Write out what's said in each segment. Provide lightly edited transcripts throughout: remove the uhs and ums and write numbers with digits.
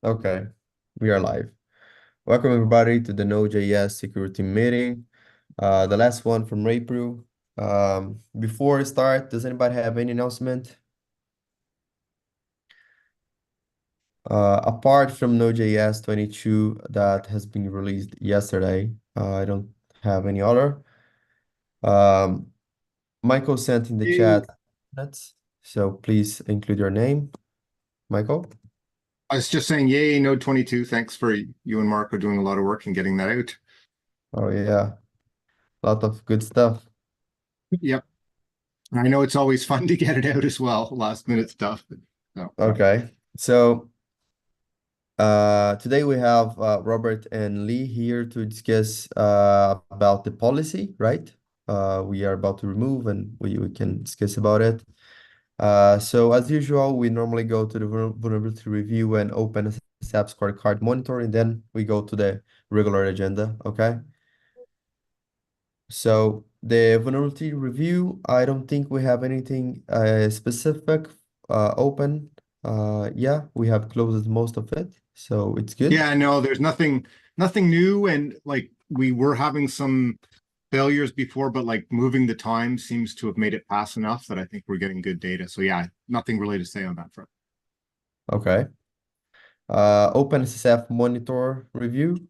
Okay, we are live. Welcome everybody to the Node.js security meeting, the last one from April. Before we start, does anybody have any announcement? Apart from Node.js 22 that has been released yesterday, I don't have any other. Um, Michael sent in the Hey, chat, that's so please include your name, Michael. I was just saying, yay, Node 22. Thanks for you and Marco doing a lot of work and getting that out. Oh yeah, a lot of good stuff. Yep. I know it's always fun to get it out as well, last minute stuff. So, Okay, so. Today we have Robert and Lee here to discuss about the policy, right? We are about to remove and we can discuss about it. So as usual, we normally go to the vulnerability review and open a SAP scorecard monitor, and then we go to the regular agenda, okay? So the vulnerability review, I don't think we have anything specific open. Yeah, we have closed most of it, so it's good. yeah, no, there's nothing new. And like we were having some failures before, but like moving the time seems to have made it pass enough that I think we're getting good data. So, yeah, nothing really to say on that front. Okay. OpenSSF monitor review.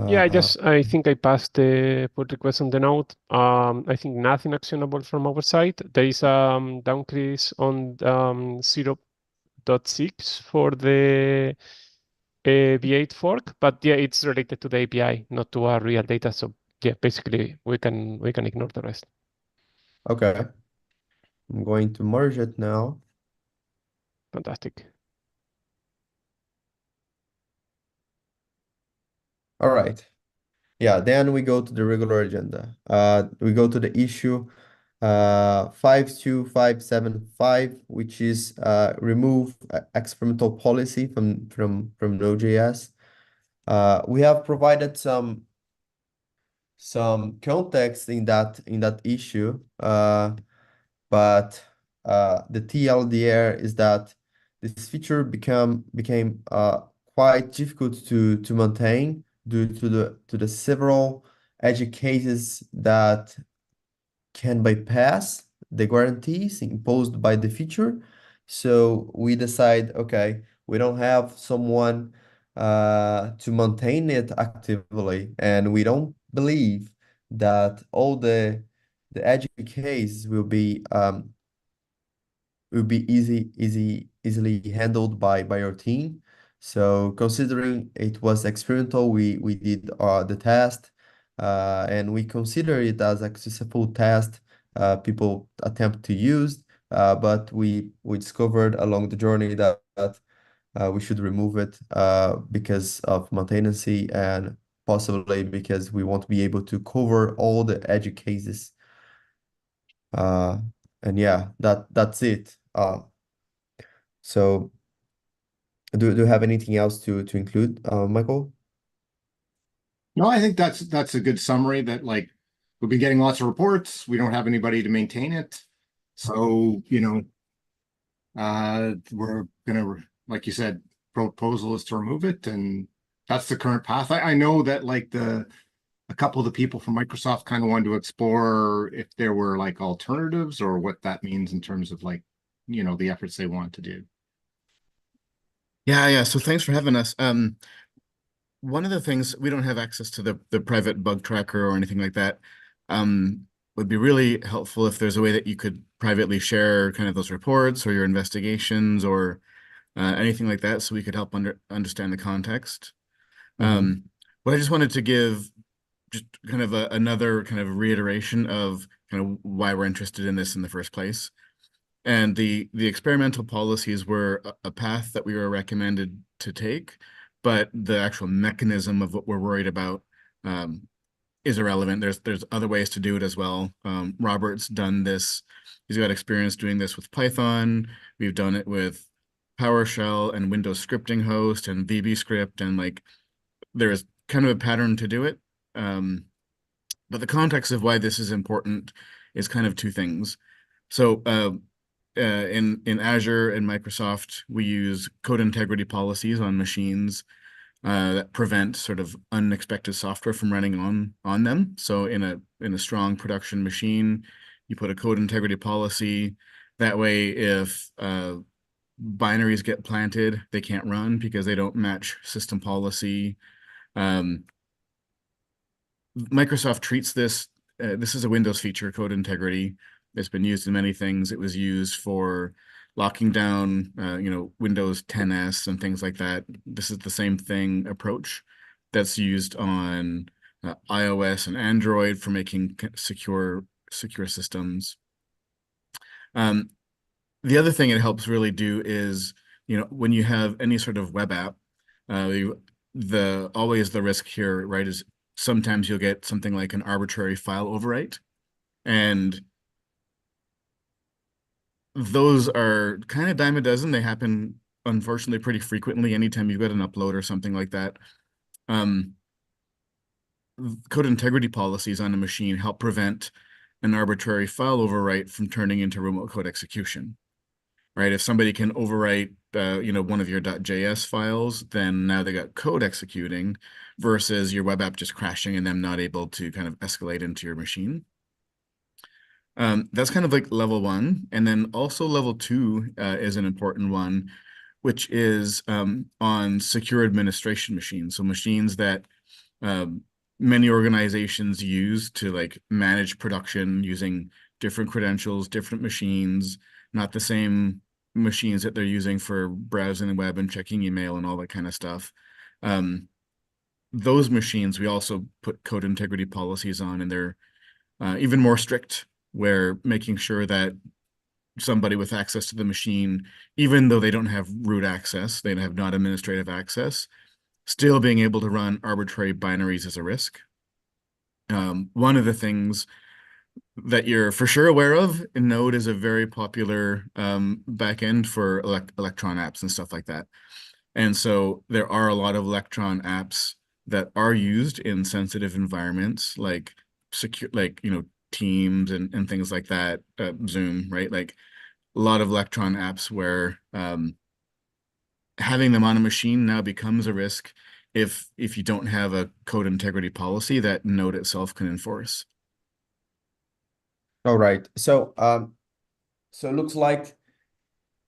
Yeah, Uh, I think I passed the pull request on the node. I think nothing actionable from our side. There is downcrease on 0.6 for the V8 fork, but yeah, it's related to the API, not to our real data. So yeah, basically we can ignore the rest. okay. I'm going to merge it now. Fantastic. All right. Yeah, then we go to the regular agenda. We go to the issue 52575, which is remove experimental policy from Node.js. We have provided some context in that issue, but the TLDR is that this feature became quite difficult to maintain due to the several edge cases that can bypass the guarantees imposed by the feature. So we decide, okay, we don't have someone to maintain it actively, and we don't believe that all the edge cases will be easily handled by our team. So considering it was experimental, we did the test, and we consider it as a successful test. People attempt to use, but we discovered along the journey that we should remove it because of maintenance and possibly because we won't be able to cover all the edge cases. Uh, and yeah, that's it. So do you have anything else to include, Michael? No, I think that's a good summary that like we've been getting lots of reports. We don't have anybody to maintain it. So, we're gonna, like you said, proposal is to remove it, and that's the current path. I know that like the a couple of the people from Microsoft kind of wanted to explore if there were like alternatives or what that means in terms of like, the efforts they want to do. Yeah. So thanks for having us. One of the things we don't have access to the private bug tracker or anything like that. Would be really helpful if there's a way that you could privately share kind of those reports or your investigations or anything like that, so we could help understand the context. Mm-hmm. But I just wanted to give just kind of another kind of reiteration of kind of why we're interested in this in the first place. And the experimental policies were a path that we were recommended to take, but the actual mechanism of what we're worried about um, is irrelevant. There's other ways to do it as well. Robert's done this. He's got experience doing this with Python. We've done it with PowerShell and Windows scripting host and VB script, and like there's kind of a pattern to do it. But the context of why this is important is kind of two things. So in Azure and Microsoft, we use code integrity policies on machines that prevent sort of unexpected software from running on them. So in a strong production machine, you put a code integrity policy. That way, if binaries get planted, they can't run because they don't match system policy. Microsoft treats this. This is a Windows feature, code integrity. It's been used in many things. It was used for locking down, Windows 10s and things like that. This is the same thing approach that's used on iOS and Android for making secure systems. The other thing it helps really do is, when you have any sort of web app, always the risk here, right, is sometimes you'll get something like an arbitrary file overwrite, and those are kind of dime a dozen. They happen, unfortunately, pretty frequently anytime you've got an upload or something like that. Code integrity policies on a machine help prevent an arbitrary file overwrite from turning into remote code execution, right? If somebody can overwrite, one of your .js files, then now they got code executing versus your web app just crashing and them not able to kind of escalate into your machine. That's kind of like level one. And then also level two is an important one, which is on secure administration machines. So machines that many organizations use to like manage production using different credentials, different machines, not the same machines that they're using for browsing the web and checking email and all that kind of stuff. Those machines, we also put code integrity policies on, and they're even more strict, where making sure that somebody with access to the machine, even though they don't have root access, they have not administrative access, still being able to run arbitrary binaries is a risk. One of the things that you're for sure aware of, Node is a very popular backend for Electron apps and stuff like that. And so there are a lot of Electron apps that are used in sensitive environments like secure, like, Teams and things like that, Zoom, right? Like a lot of Electron apps where having them on a machine now becomes a risk if you don't have a code integrity policy that Node itself can enforce. All right. So it looks like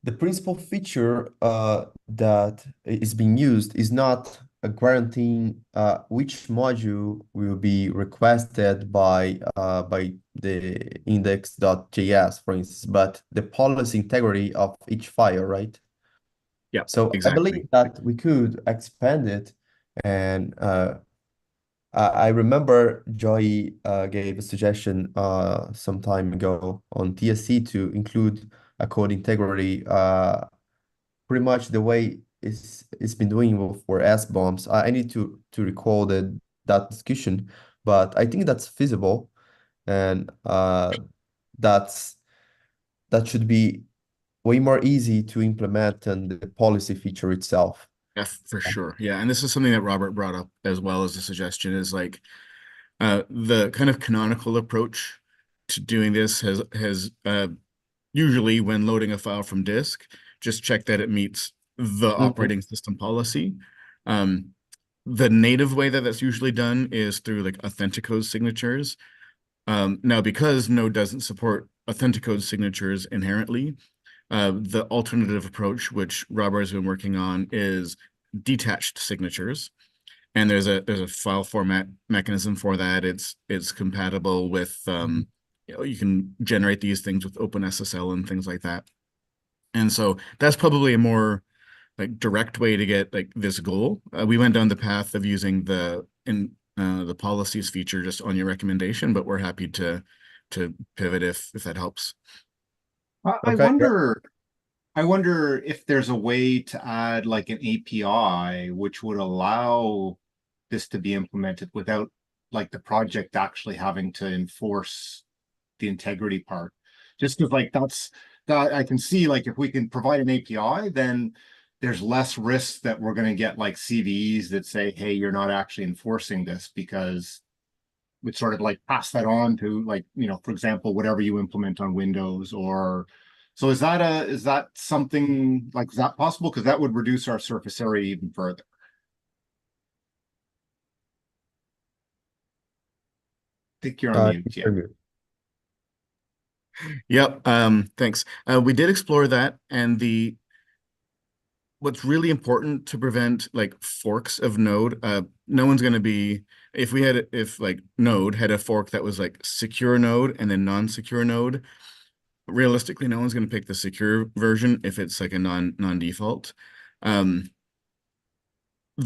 the principal feature that is being used is not guaranteeing which module will be requested by the index.js, for instance, but the policy integrity of each file, right? Yeah, So I exactly. believe that we could expand it, and I remember Joy gave a suggestion some time ago on TSC to include a code integrity pretty much the way it's been doing for S-bombs. I need to recall that discussion, but I think that's feasible, and that should be way more easy to implement than the policy feature itself. Yeah, for sure. Yeah, and this is something that Robert brought up as well as a suggestion, is like the kind of canonical approach to doing this has usually, when loading a file from disk, just check that it meets the operating system policy. The native way that that's usually done is through like Authenticode signatures. Now, because Node doesn't support Authenticode signatures inherently, the alternative approach, which Robert has been working on, is detached signatures. And there's a file format mechanism for that. It's compatible with you can generate these things with OpenSSL and things like that. And so that's probably a more like direct way to get like this goal. We went down the path of using the policies feature just on your recommendation, but we're happy to pivot if that helps. I wonder if there's a way to add like an API which would allow this to be implemented without like the project actually having to enforce the integrity part. Just because like that I can see, like, if we can provide an API, then there's less risk that we're going to get like CVEs that say, hey, you're not actually enforcing this, because we sort of like pass that on to, like, for example, whatever you implement on Windows or So is that something like, is that possible? Because that would reduce our surface area even further. I think you're on mute. Yeah. Very good. Yep. Thanks. We did explore that, and what's really important to prevent like forks of Node. No one's going to be if like Node had a fork that was like secure Node and then non-secure Node. Realistically, no one's going to pick the secure version if it's like a non-default. The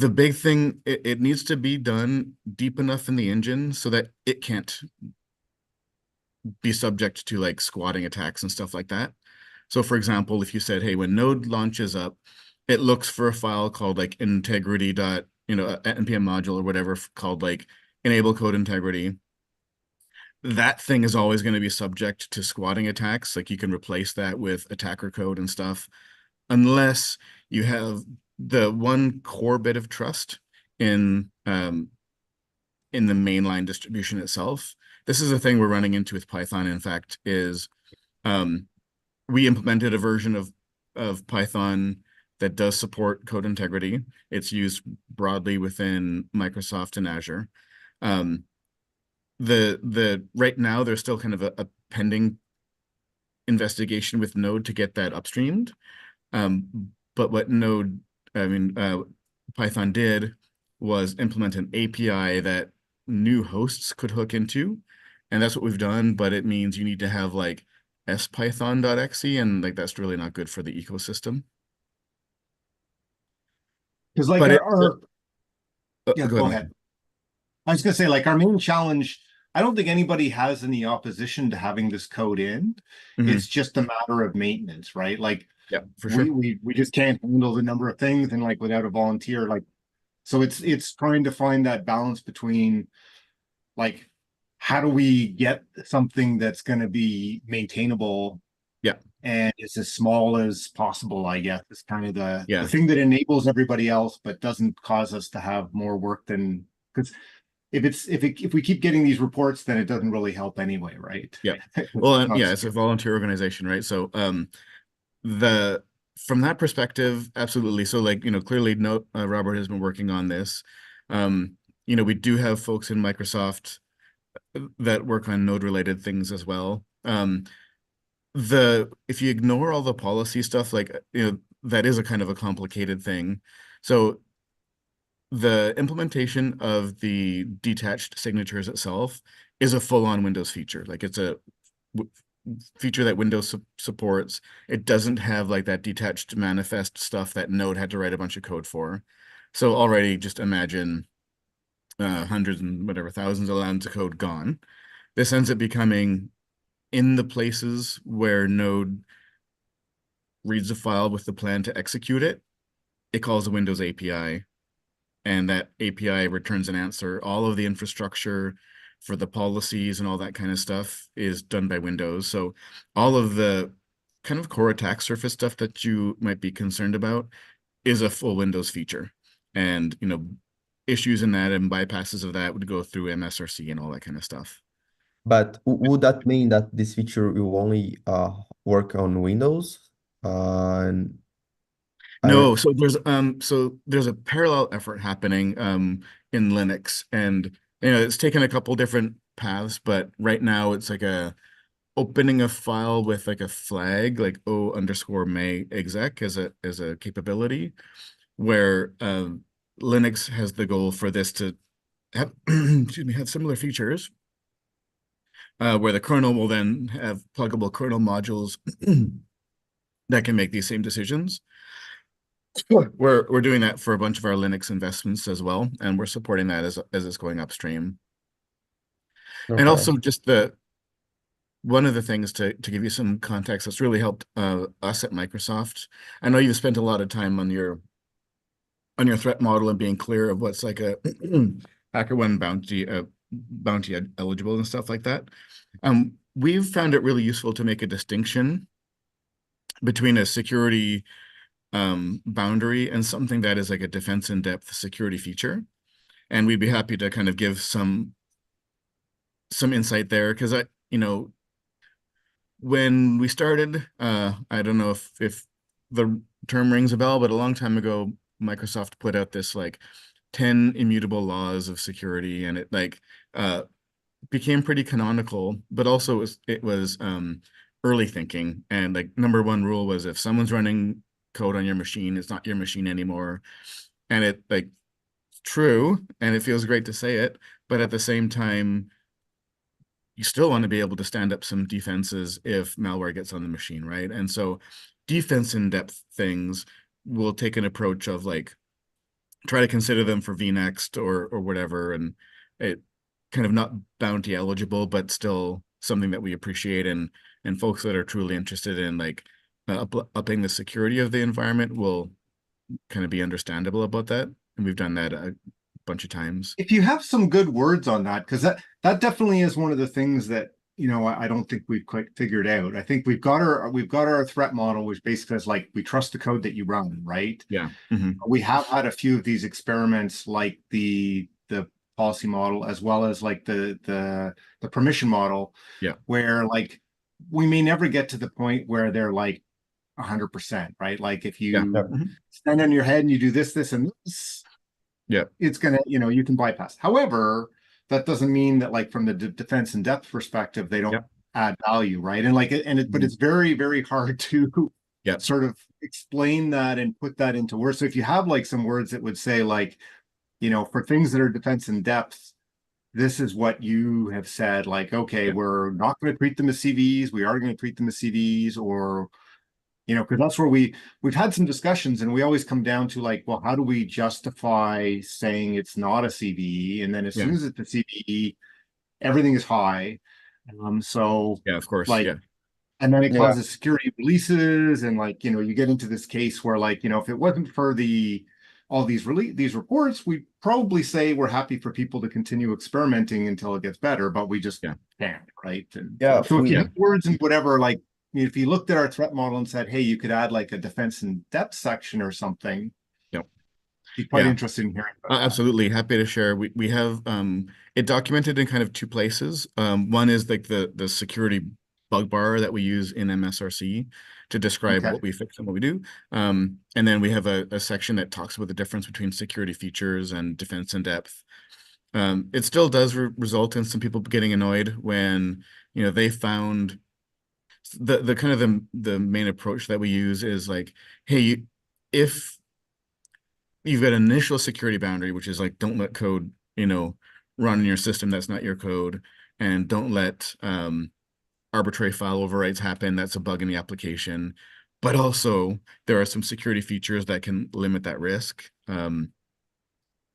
big thing, it needs to be done deep enough in the engine so that it can't be subject to like squatting attacks and stuff like that. So for example, if you said, hey, when Node launches up, it looks for a file called like integrity dot, npm module or whatever called like enable code integrity. That thing is always going to be subject to squatting attacks. Like you can replace that with attacker code and stuff, unless you have the one core bit of trust in the mainline distribution itself. This is a thing we're running into with Python, in fact, is we implemented a version of Python that does support code integrity. It's used broadly within Microsoft and Azure. Right now there's still kind of a pending investigation with Node to get that upstreamed. But what Python did was implement an API that new hosts could hook into, and that's what we've done. But it means you need to have like spython.exe, and like that's really not good for the ecosystem. Because like But yeah, go go ahead. ahead. I was gonna say, like, our main challenge, I don't think anybody has any opposition to having this code in. Mhm. It's just a matter of maintenance, right? Like, Yeah, for sure. we just can't handle the number of things, and like without a volunteer, like, so it's trying to find that balance between like, how do we get something that's going to be maintainable, Yeah, and it's as small as possible, I guess. It's kind of the yeah, thing that enables everybody else, but doesn't cause us to have more work than, because if we keep getting these reports, then it doesn't really help anyway, right? yeah. It's Well, not yeah, it's a volunteer organization, right? So, the from that perspective, absolutely. So, like, clearly, no, Robert has been working on this. We do have folks in Microsoft that work on node-related things as well. If you ignore all the policy stuff, like, that is a kind of a complicated thing. So the implementation of the detached signatures itself is a full-on Windows feature. Like it's a feature that Windows supports. It doesn't have like that detached manifest stuff that Node had to write a bunch of code for. So already just imagine hundreds and whatever thousands of lines of code gone. This ends up becoming in the places where Node reads a file with the plan to execute it. It calls a Windows API, and that API returns an answer. All of the infrastructure for the policies and all that kind of stuff is done by Windows. So all of the kind of core attack surface stuff that you might be concerned about is a full Windows feature. And, issues in that and bypasses of that would go through MSRC and all that kind of stuff. But would that mean that this feature will only work on Windows? And I don't. No, so there's a parallel effort happening in Linux, and it's taken a couple different paths, but right now it's like opening a file with like a flag like o_may exec as a capability, where Linux has the goal for this to have excuse me, have similar features, where the kernel will then have pluggable kernel modules that can make these same decisions. We're doing that for a bunch of our Linux investments as well, and we're supporting that as it's going upstream. And Okay. also just one of the things to give you some context that's really helped us at Microsoft. I know you've spent a lot of time on your threat model and being clear of what's like a HackerOne bounty eligible and stuff like that. We've found it really useful to make a distinction between a security boundary and something that is like a defense in depth security feature. And we'd be happy to kind of give some insight there, because when we started, I don't know if the term rings a bell, but a long time ago, Microsoft put out this like 10 immutable laws of security, and it like became pretty canonical, but also it was early thinking. And like number one rule was if someone's running code on your machine, it's not your machine anymore. And it like true, and it feels great to say it, but at the same time, you still want to be able to stand up some defenses if malware gets on the machine, right? And so defense in depth things will take an approach of like try to consider them for vNext or whatever, and it kind of not bounty eligible, but still something that we appreciate, and folks that are truly interested in like upping the security of the environment will kind of be understandable about that. And we've done that a bunch of times. If you have some good words on that, because that definitely is one of the things that I don't think we've quite figured out. I think we've got our threat model, which basically is like we trust the code that you run, right? Yeah. Mm-hmm. We have had a few of these experiments, like the policy model, as well as like the permission model, Yeah. where like we may never get to the point where they're like 100%, right? Like if you Mm-hmm. stand on your head and you do this, and this, Yeah. it's gonna, you can bypass. However, that doesn't mean that like from the defense in depth perspective, they don't Yeah. add value, right? And like but Mm-hmm. it's very, very hard to Yeah. sort of explain that and put that into words. So if you have like some words that would say like, for things that are defense in depth, this is what you have said, like, okay, Yeah. we're not going to treat them as CVs, we are going to treat them as CVs, or because that's where we've had some discussions, and we always come down to like, well, how do we justify saying it's not a CVE? And then as soon Yeah. as it's a CVE, everything is high. So Yeah, of course. like, Yeah. and then it Yeah. causes security releases, and like, you get into this case where like, if it wasn't for all these reports, we'd probably say we're happy for people to continue experimenting until it gets better, but we just Yeah. can't, right? And Yeah, so if you Yeah. have words and whatever, like, if you looked at our threat model and said, hey, you could add like a defense in depth section or something, Yep. be quite Yeah. interested in hearing about that. Absolutely. Happy to share. We have it documented in kind of two places. One is like the security bug bar that we use in MSRC to describe Okay. what we fix and what we do. And then we have a section that talks about the difference between security features and defense in depth. It still does result in some people getting annoyed when, they found the kind of the main approach that we use is like, hey, if you've got an initial security boundary, which is like don't let code, run in your system that's not your code, and don't let arbitrary file overwrites happen. That's a bug in the application. But also there are some security features that can limit that risk.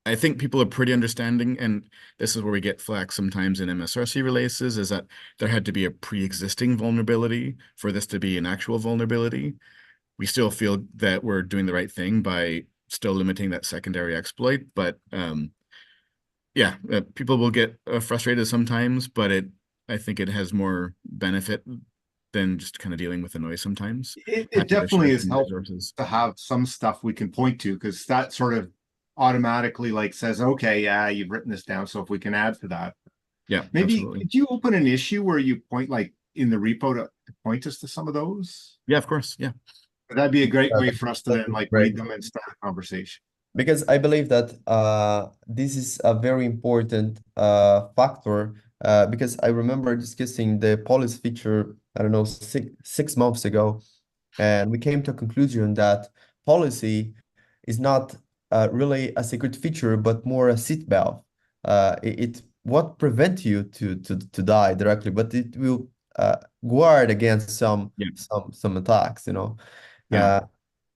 I think people are pretty understanding, and this is where we get flack sometimes in MSRC releases, is that there had to be a pre-existing vulnerability for this to be an actual vulnerability. We still feel that we're doing the right thing by still limiting that secondary exploit, but yeah, people will get frustrated sometimes, but I think it has more benefit than just kind of dealing with the noise sometimes. It Happy to share definitely is some helpful resources. to have some stuff we can point to, because that sort of automatically like says, okay, yeah, you've written this down, so if we can add to that. Yeah, Maybe absolutely. could you open an issue where you point like in the repo to point us to some of those? Yeah, of course. Yeah. That'd be a great way that- for us to that then is like great. read them and start a conversation. Because I believe that this is a very important factor because I remember discussing the policy feature, I don't know, six months ago, and we came to a conclusion that policy is not really a secret feature, but more a seatbelt. It won't prevent you to die directly, but it will guard against Yeah. some attacks, you know. Yeah.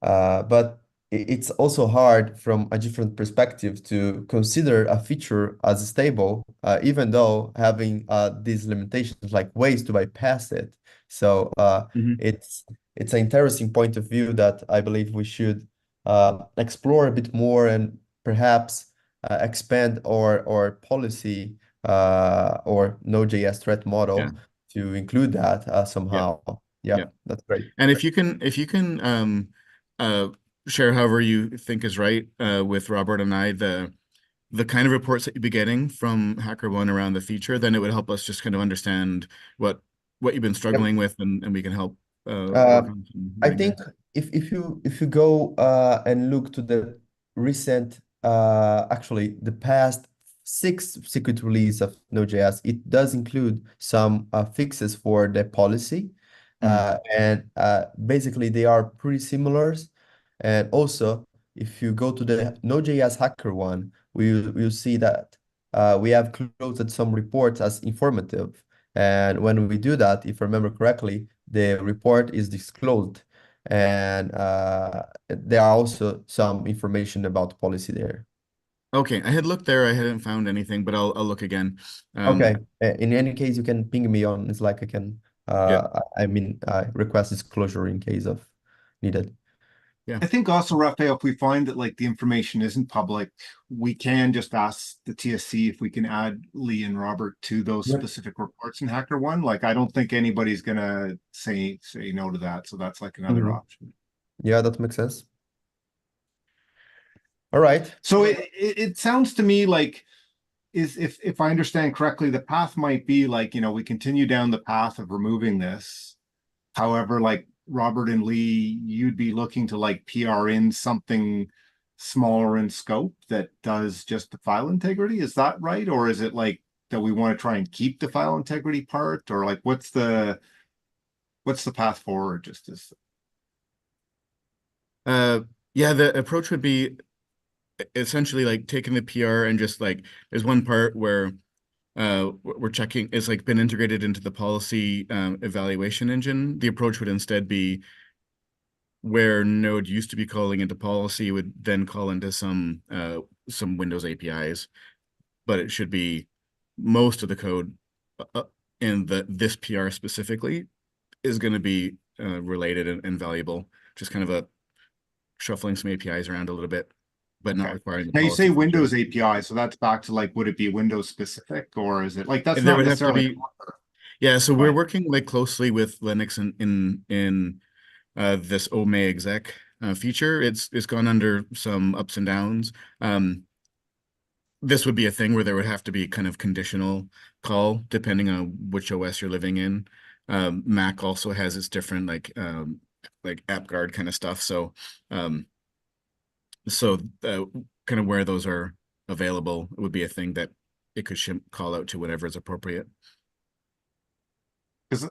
But it's also hard from a different perspective to consider a feature as stable, even though having these limitations like ways to bypass it. So Mhm. it's an interesting point of view that I believe we should explore a bit more and perhaps expand our policy or Node.js threat Yeah. model to include that Yeah. somehow. Yeah. Yeah, that's great. And if you can uh share however you think is right with Robert and I the kind of reports that you'd be getting from HackerOne around the feature, then it would help us just kind of understand what what you've been Yep. struggling with, and we can help work on some I right think there. if you go and look to the recent actually the past 6 secret release of Node.js, it does include some fixes for the policy, and basically they are pretty similar. And also, if you go to the Node.js hacker one, we'll see that we have closed some reports as informative. And when we do that, if I remember correctly, the report is disclosed, and there are also some information about policy there. Okay, I had looked there. I hadn't found anything, but I'll look again. Okay. In any case, you can ping me on Slack. I can Yeah. I mean request disclosure in case of needed. Yeah. I think also, Raphael, if we find that like the information isn't public, we can just ask the TSC if we can add Lee and Robert to those Yep. specific reports in HackerOne. Like, I don't think anybody's gonna say no to that. So that's like another Mhm. option. Yeah, that makes sense. All right. So it sounds to me like if I understand correctly, the path might be like, we continue down the path of removing this. However, like Robert and Lee, you'd be looking to like PR in something smaller in scope that does just the file integrity. Is that right? Or is it like that we want to try and keep the file integrity part? Or like what's the path forward? Just as Yeah, the approach would be essentially like taking the PR and just like there's one part where we're checking it's like been integrated into the policy evaluation engine. The approach would instead be where Node used to be calling into policy would then call into some Windows APIs, but it should be most of the code in this PR specifically is going to be related and valuable. Just kind of a shuffling some APIs around a little bit, but not okay. requiring the Now you policy say feature. Windows API, so that's back to like, would it be Windows specific or is it like that's There not would have to necessarily be, yeah. So we're right. working like closely with Linux in this OME exec feature. It's gone under some ups and downs. This would be a thing where there would have to be kind of conditional call depending on which OS you're living in. Mac also has its different like AppGuard kind of stuff. So kind of where those are available would be a thing that it could call out to whatever is appropriate. Because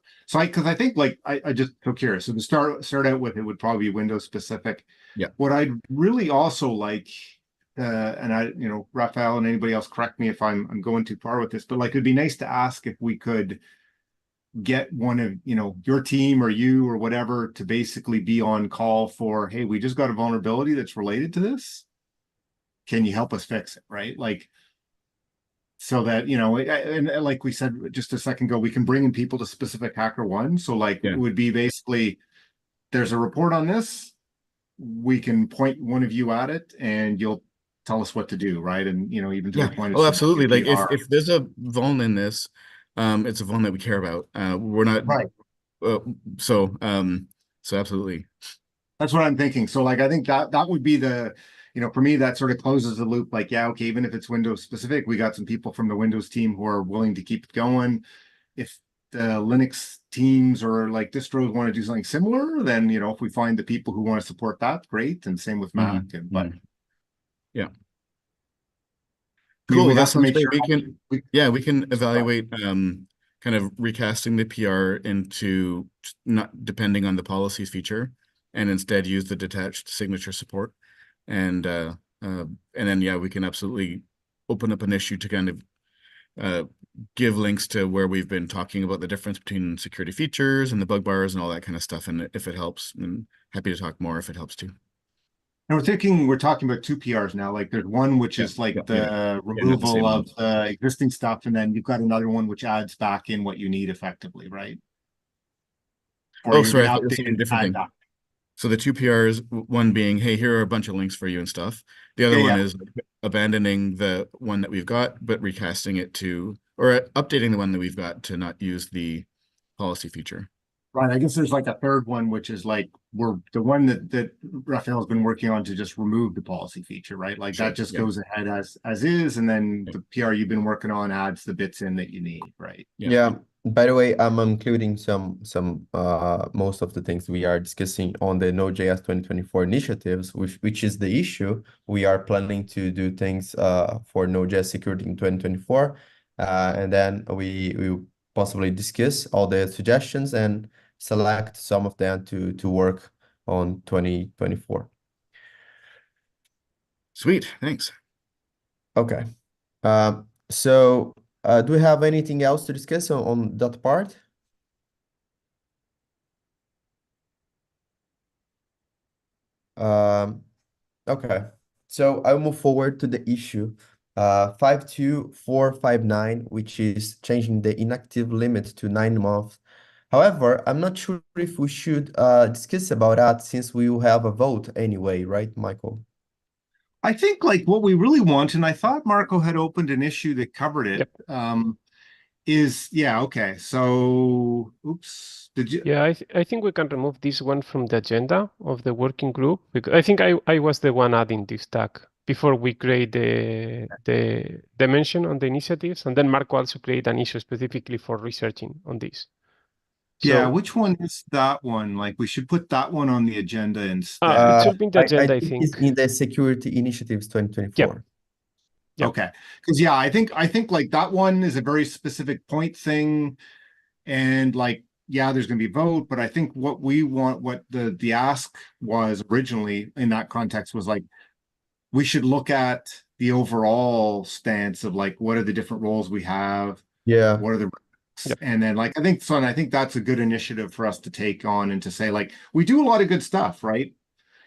I think like I just so curious. So to start out with, it would probably be Windows specific. Yeah. What I'd really also like, and I, Raphael and anybody else, correct me if I'm going too far with this, but like it'd be nice to ask if we could get one of your team or you or whatever to basically be on call for, hey, we just got a vulnerability that's related to this. Can you help us fix it? Right, like. So that, and like we said just a second ago, we can bring in people to specific HackerOne. So like Yeah. it would be basically, there's a report on this. We can point one of you at it and you'll tell us what to do, right? And, even to the point of Oh, absolutely. Like PR. if there's a vuln in this, it's a vuln that we care about. We're not Right. So absolutely. That's what I'm thinking. So like I think that would be the, for me, that sort of closes the loop. Like, yeah, okay, even if it's Windows specific, we got some people from the Windows team who are willing to keep it going. If the Linux teams or like distros want to do something similar, then if we find the people who want to support that, great. And same with Mac. But yeah. I mean, Cool. we That have to sounds make great. sure We can evaluate kind of recasting the PR into not depending on the policies feature and instead use the detached signature support. And then we can absolutely open up an issue to kind of give links to where we've been talking about the difference between security features and the bug bars and all that kind of stuff. And if it helps, I'm happy to talk more if it helps too. And we're talking about 2 PRs now. Like there's one which is like the removal of the existing stuff, and then you've got another one which adds back in what you need effectively, right? Or Sorry, I thought you were saying a different thing. So the 2 PRs, one being, hey, here are a bunch of links for you and stuff. The other one is abandoning the one that we've got, but recasting it to, or updating the one that we've got to not use the policy feature. Right. I guess there's like a third one, which is like we're the one that Raphael's been working on to just remove the policy feature, right? Like Sure. that just Yeah. goes ahead as is, and then Yeah. the PR you've been working on adds the bits in that you need, right? Yeah. Yeah. By the way, I'm including some most of the things we are discussing on the Node.js 2024 initiatives, which is the issue. We are planning to do things for Node.js security in 2024, and then we possibly discuss all the suggestions and select some of them to work on 2024. Sweet. Thanks. Okay. So do we have anything else to discuss on that part? Okay. So I'll move forward to the issue 52459, which is changing the inactive limit to 9 months. However, I'm not sure if we should discuss about that since we will have a vote anyway, right, Michael? I think like what we really want, and I thought Marco had opened an issue that covered it. Yep. Okay. So, oops, did you? Yeah, I think we can remove this one from the agenda of the working group because I think I was the one adding this tag before we create the mention on the initiatives, and then Marco also create an issue specifically for researching on this. Yeah, So which one is that one? Like we should put that one on the agenda it instead. should be in the agenda, I think it's think. in the security initiatives 2024. Yep. Okay. Because yeah, I think like that one is a very specific point thing. And like, yeah, there's gonna be a vote, but I think what we want, what the ask was originally in that context was like we should look at the overall stance of like what are the different roles we have, Yeah. what are the risks, Yep. and then like I think so, and I think that's a good initiative for us to take on and to say like we do a lot of good stuff, right?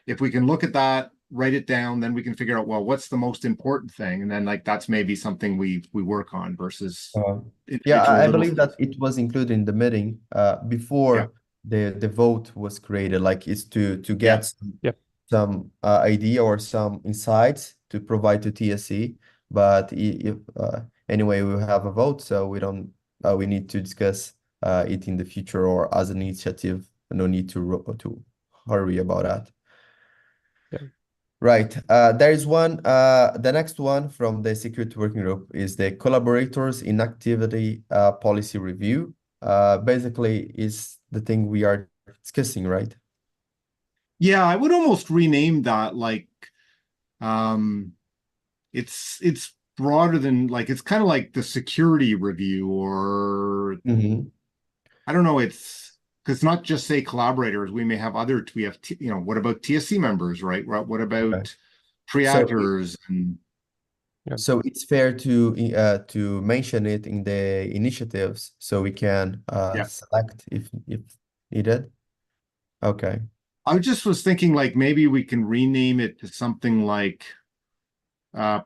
If we can look at that, write it down, then we can figure out, well, what's the most important thing, and then like that's maybe something we work on versus Yeah, individual I little believe that things. it was included in the meeting Yeah, before the vote was created, like is to yeah, get Yep. some idea or some insights to provide to TSE. But if anyway, we have a vote, so we need to discuss it in the future or as an initiative. No need to hurry about that. Yeah. Right. There is one. The next one from the security working group is the collaborators inactivity policy review. Basically, is the thing we are discussing, right? yeah. I would almost rename that like, it's broader than like it's kind of like the security review or Mm-hmm. I don't know. It's because not just say collaborators. We may have other. We have what about TSC members, right? What Okay. about So, triagers and Yeah. so it's fair to mention it in the initiatives so we can yeah. select if needed. Okay. I just was thinking like maybe we can rename it to something like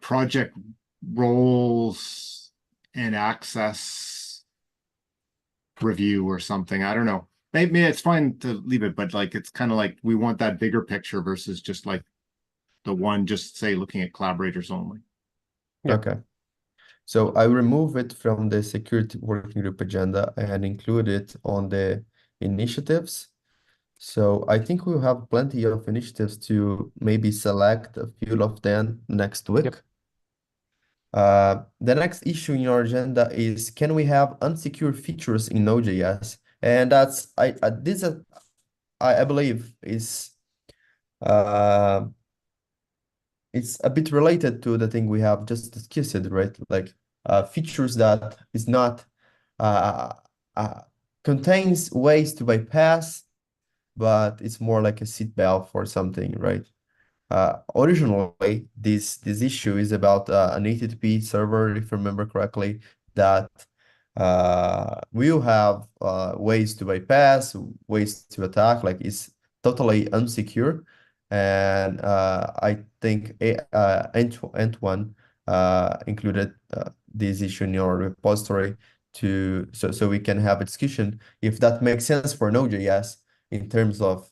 project roles and access review or something. I don't know. Maybe it's fine to leave it, but like it's kind of like we want that bigger picture versus just like the one just say looking at collaborators only. Yeah. Okay. So I remove it from the security working group agenda and include it on the initiatives. So I think we'll have plenty of initiatives to maybe select a few of them next week. Yep. The next issue in our agenda is can we have unsecure features in Node.js? And that's I believe is it's a bit related to the thing we have just discussed, right? Like features that is not uh, uh, contains ways to bypass, but it's more like a seatbelt for something, right? Originally, this issue is about an HTTP server, if I remember correctly, that will have ways to bypass, ways to attack, like it's totally unsecure. And I think Antoine included this issue in your repository so we can have a discussion if that makes sense for Node.js in terms of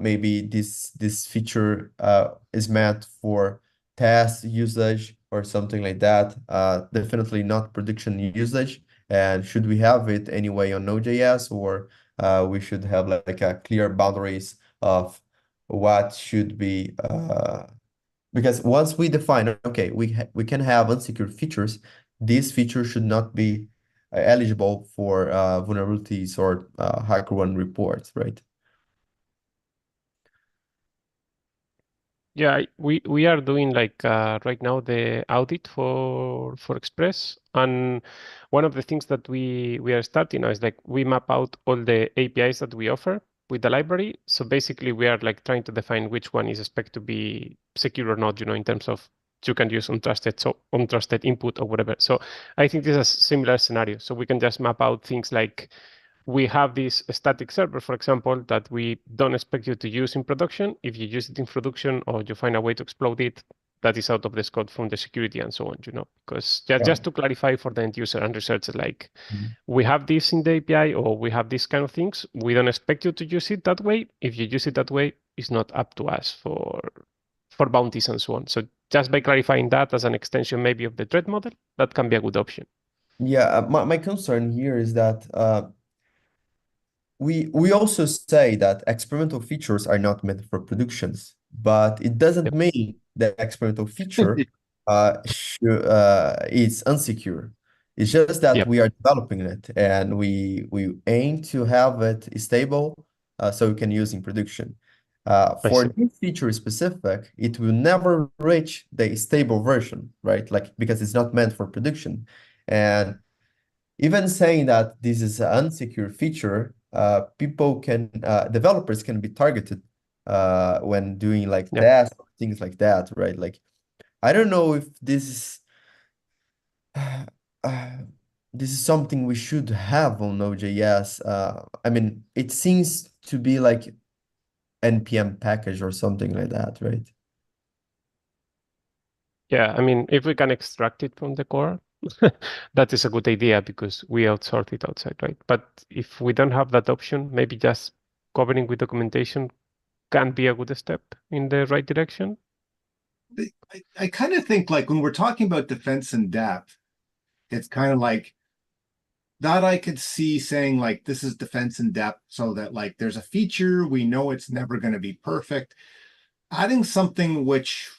maybe this feature is meant for test usage or something like that. Definitely not production usage. And should we have it anyway on Node.js or we should have like a clear boundaries of what should be because once we define, okay, we can have unsecured features, these features should not be eligible for vulnerabilities or HackerOne reports, right? Yeah, we are doing like right now the audit for Express, and one of the things that we are starting now is like we map out all the APIs that we offer with the library. So basically, we are like trying to define which one is expected to be secure or not, in terms of you can use untrusted input or whatever. So I think this is a similar scenario. So we can just map out things like we have this static server, for example, that we don't expect you to use in production. If you use it in production or you find a way to explode it, that is out of the scope from the security and so on, because just to clarify for the end user and researcher, like Mhm. we have this in the API or we have these kind of things. We don't expect you to use it that way. If you use it that way, it's not up to us for bounties and so on. So just by clarifying that as an extension maybe of the threat model, that can be a good option. Yeah, my concern here is that we also say that experimental features are not meant for productions, but it doesn't Yep. mean that experimental feature is unsecure. It's just that Yep. we are developing it and we aim to have it stable so we can use in production. I For see. this feature specific, it will never reach the stable version, right? Like because it's not meant for production. And even saying that this is an unsecure feature, developers can be targeted when doing like Yep. tests, things like that, right? Like, I don't know if this is uh, this is something we should have on Node.js. I mean, it seems to be like NPM package or something like that, right? Yeah, I mean, if we can extract it from the core, that is a good idea because we outsort it outside, right? But if we don't have that option, maybe just covering with documentation can be a good step in the right direction. I kind of think like when we're talking about defense in depth, it's kind of like that I could see saying like this is defense in depth so that like there's a feature we know it's never going to be perfect. Adding something which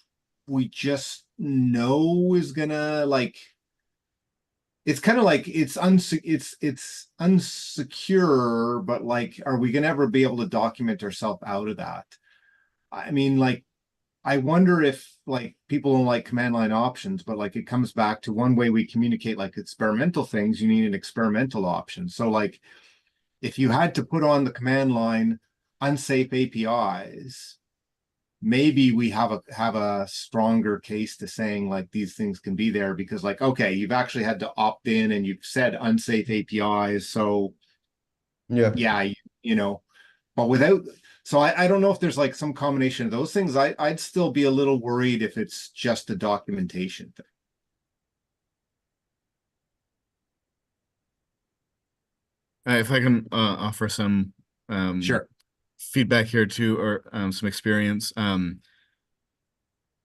we just know is gonna like it's kind of like it's unsecure, but like are we gonna ever be able to document ourselves out of that? I mean, like I wonder if like people don't like command line options, but like it comes back to one way we communicate like experimental things, you need an experimental option. So like if you had to put on the command line unsafe APIs, maybe we have a stronger case to saying like these things can be there because like okay, you've actually had to opt in and you've said unsafe APIs. So Yeah. yeah, but without so I don't know if there's like some combination of those things. I'd still be a little worried if it's just a documentation thing. If I can offer some Sure. feedback here too, or some experience.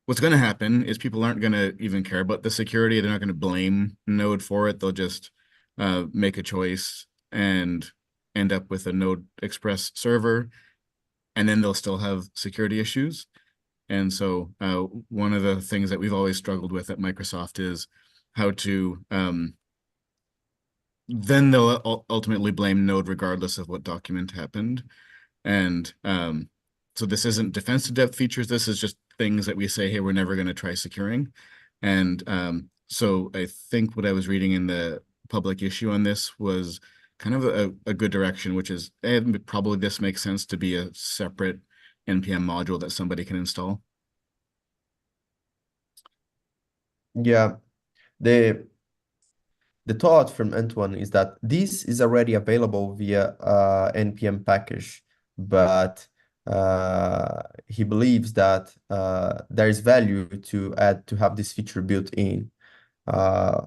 What's going to happen is people aren't going to even care about the security. They're not going to blame Node for it. They'll just make a choice and end up with a Node Express server, and then they'll still have security issues. And so one of the things that we've always struggled with at Microsoft is how to then they'll ultimately blame Node regardless of what document happened. And so this isn't defense to depth features. This is just things that we say, hey, we're never going to try securing. And so I think what I was reading in the public issue on this was kind of a good direction, which is probably this makes sense to be a separate NPM module that somebody can install. Yeah. The The thought from Antoine is that this is already available via NPM package, but he believes that there is value to have this feature built in. Uh,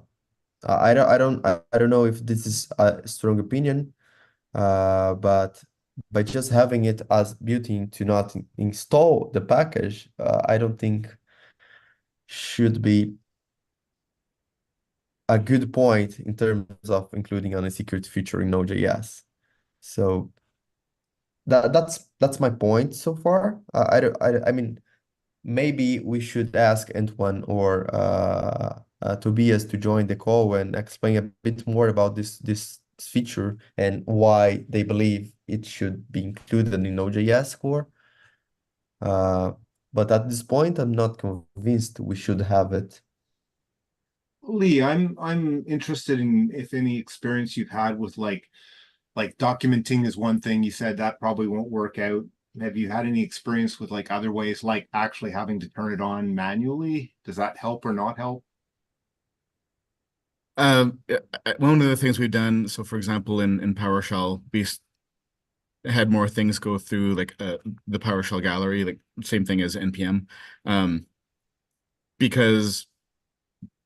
I don't know if this is a strong opinion, but by just having it as built-in to not install the package, I don't think should be a good point in terms of including a security feature in Node.js. So that's my point so far. I mean, maybe we should ask Antoine or Tobias to join the call and explain a bit more about this feature and why they believe it should be included in Node.js core. Uh, but at this point, I'm not convinced we should have it. Lee, I'm interested in if any experience you've had with like documenting is one thing. You said that probably won't work out. Have you had any experience with like other ways, like actually having to turn it on manually? Does that help or not help? One of the things we've done, so for example, in PowerShell, had more things go through like the PowerShell gallery, like same thing as NPM, because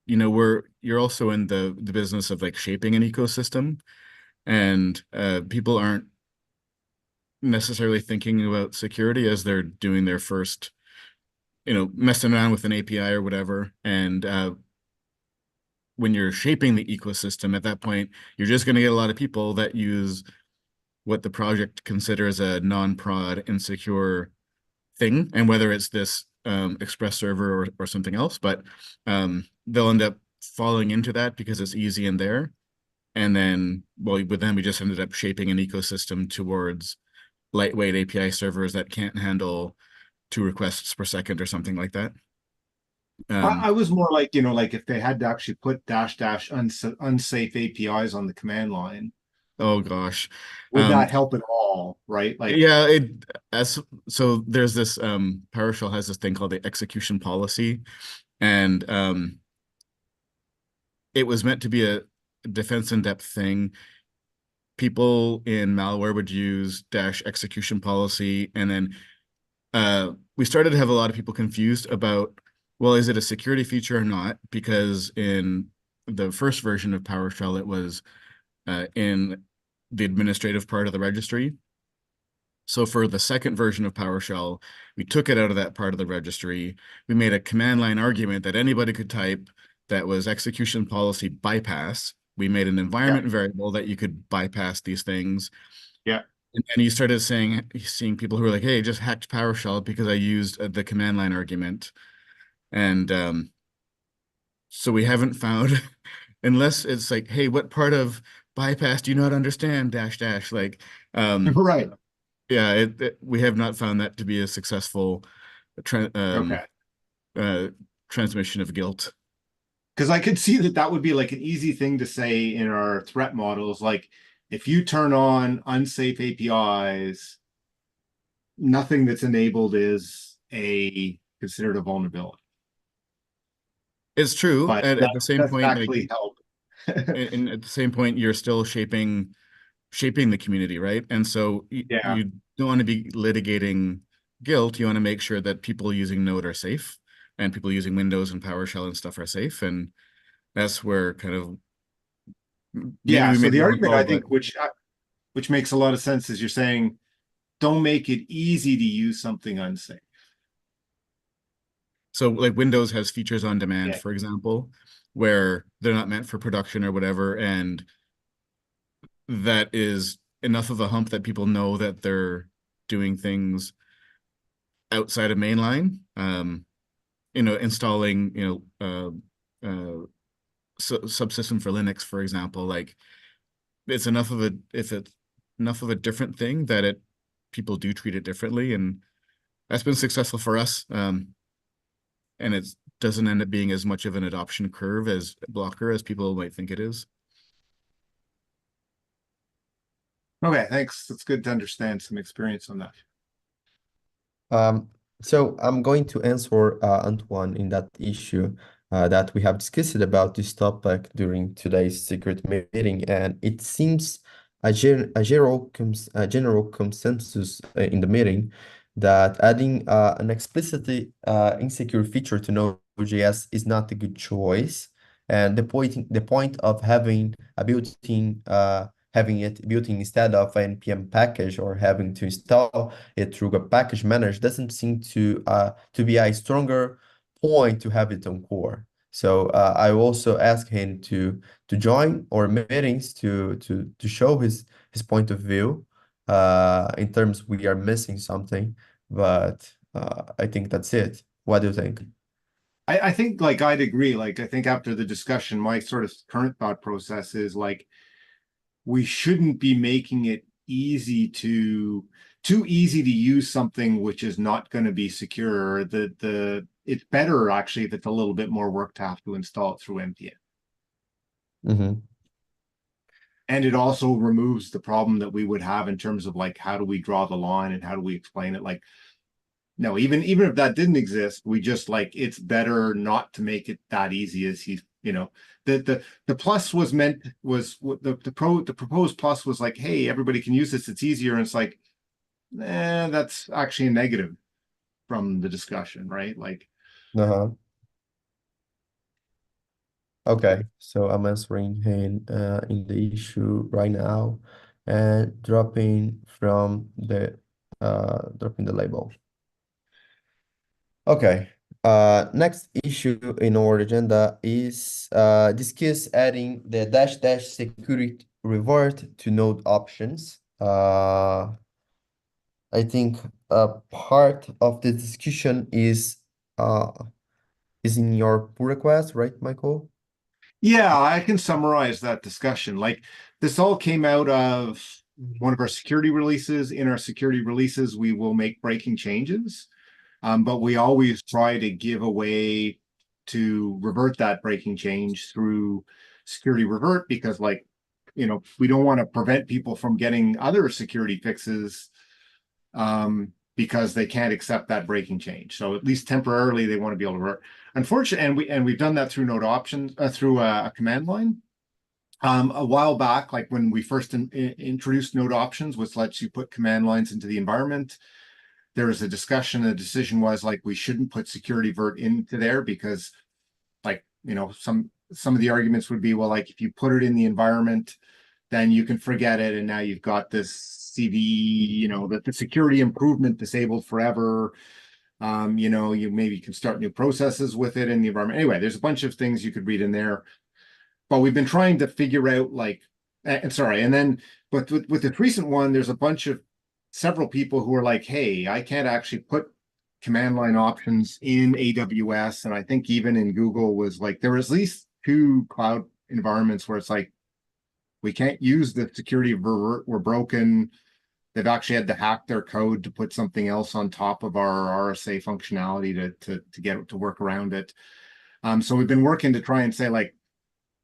you're also in the business of like shaping an ecosystem, and people aren't necessarily thinking about security as they're doing their first, messing around with an API or whatever, and when you're shaping the ecosystem at that point, you're just going to get a lot of people that use what the project considers a non-prod insecure thing, and whether it's this Express server or something else, but they'll end up falling into that because it's easy in there. And then, well, but then we just ended up shaping an ecosystem towards lightweight API servers that can't handle 2 requests per second or something like that. I was more like, like if they had to actually put unsafe APIs on the command line, Oh gosh. would that help at all, right? Like, Yeah, so there's this PowerShell has this thing called the execution policy, and it was meant to be a defense in depth thing. People in malware would use dash execution policy, and then we started to have a lot of people confused about, well, is it a security feature or not? Because in the first version of PowerShell, it was in the administrative part of the registry. So for the second version of PowerShell, we took it out of that part of the registry. We made a command line argument that anybody could type that was execution policy bypass. We made an environment variable that you could bypass these things. yeah. And then you started seeing people who were like, hey, I just hacked PowerShell because I used the command line argument. And so we haven't found, unless it's like, hey, what part of bypass do you not understand? Dash dash. Like, Right. yeah, we have not found that to be a successful Okay. transmission of guilt. Because I could see that would be like an easy thing to say in our threat models. Like if you turn on unsafe APIs, nothing that's enabled is considered a vulnerability. It's true. But At the same that doesn't point, like, actually help. and at the same point, you're still shaping the community, right? And so Yeah. you don't want to be litigating guilt. You want to make sure that people using Node are safe, and people using Windows and PowerShell and stuff are safe. And that's where kind of maybe Yeah. we So made the the wrong argument call, I think, which makes a lot of sense, is you're saying don't make it easy to use something unsafe. so like Windows has features on demand, Yeah. for example, where they're not meant for production or whatever, and that is enough of a hump that people know that they're doing things outside of mainline. Installing, subsystem for Linux, for example, like it's enough of a different thing that people do treat it differently, and that's been successful for us. And it doesn't end up being as much of an adoption curve as Blocker as people might think it is. Okay, thanks. It's good to understand some experience on that. So I'm going to answer Antoine in that issue that we have discussed about this topic during today's secret meeting, and it seems a general consensus in the meeting that adding an explicitly insecure feature to Node.js is not a good choice, and the point of having it built in instead of an npm package or having to install it through a package manager doesn't seem to be a stronger point to have it on core. So I also asked him to join our meetings to show his point of view. in terms we are missing something, but I think that's it. What do you think? I think like I'd agree. Like I think after the discussion, my sort of current thought process is like we shouldn't be making it too easy to use something which is not going to be secure. It's better actually if it's a little bit more work to have to install it through npm. Mm-hmm. And it also removes the problem that we would have in terms of like how do we draw the line and how do we explain it? Like, no, even if that didn't exist, we just like it's better not to make it that easy as he's, the plus was meant was the proposed plus was like, hey, everybody can use this, it's easier. And it's like, that's actually a negative from the discussion, right? Like, Uh-huh. Okay, so I'm answering him in the issue right now and dropping the label. Okay. Next issue in our agenda is discuss adding the dash dash security revert to node options. I think part of the discussion is in your pull request, right, Michael? yeah, I can summarize that discussion. Like this all came out of one of our security releases. In our security releases, we will make breaking changes. But we always try to give a way to revert that breaking change through security revert because like, we don't want to prevent people from getting other security fixes because they can't accept that breaking change. So at least temporarily they want to be able to revert. Unfortunately, and we've done that through node options, through a command line. A while back, like when we first introduced node options, which lets you put command lines into the environment, there was a discussion. The decision was like we shouldn't put security vert into there because, like, some of the arguments would be, well, like if you put it in the environment, then you can forget it, and now you've got this CVE, that the security improvement disabled forever. You maybe can start new processes with it in the environment. Anyway, there's a bunch of things you could read in there, but we've been trying to figure out like, but with the recent one, there's a bunch of several people who are like, hey, I can't actually put command line options in AWS. And I think even in Google was like, there was at least 2 cloud environments where it's like, we can't use the security revert, we're broken. They've actually had to hack their code to put something else on top of our RSA functionality to get it to work around it. So we've been working to try and say like,